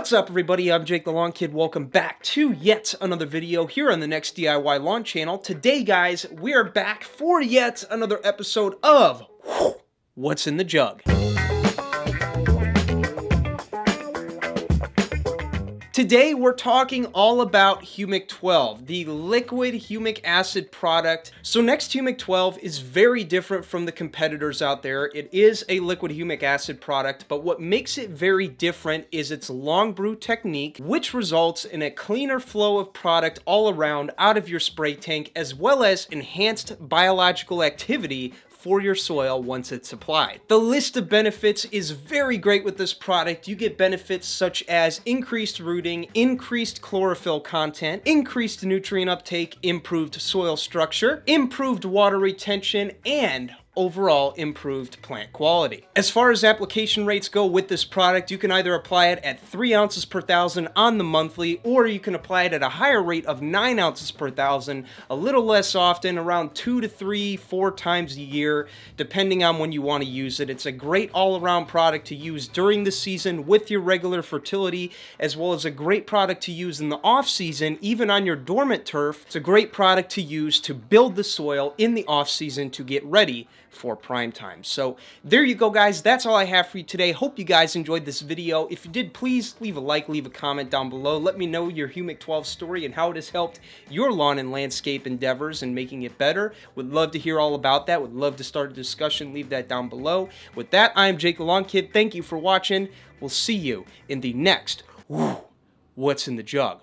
What's up, everybody? I'm Jake the Lawn Kid. Welcome back to yet another video here on the N-Ext DIY Lawn channel. Today, guys, we are back for yet another episode of What's in the Jug. Today, we're talking all about Humic12, the liquid humic acid product. So N-Ext Humic12 is very different from the competitors out there. It is a liquid humic acid product, but what makes it very different is its long brew technique, which results in a cleaner flow of product all around out of your spray tank, as well as enhanced biological activity for your soil once it's applied. The list of benefits is very great with this product. You get benefits such as increased rooting, increased chlorophyll content, increased nutrient uptake, improved soil structure, improved water retention, and overall improved plant quality. As far as application rates go with this product, you can either apply it at 3 ounces per thousand on the monthly, or you can apply it at a higher rate of 9 ounces per thousand, a little less often, around 2 to 3, 4 times a year, depending on when you want to use it. It's a great all-around product to use during the season with your regular fertility, as well as a great product to use in the off-season, even on your dormant turf. It's a great product to use to build the soil in the off-season to get ready for prime time. So there you go, guys. That's all I have for you today. Hope you guys enjoyed this video. If you did, please leave a like, leave a comment down below. Let me know your Humic12 story and how it has helped your lawn and landscape endeavors and making it better. Would love to hear all about that. Would love to start a discussion. Leave that down below. With that, I'm Jake the Lawn Kid. Thank you for watching. We'll see you in the next What's in the Jug.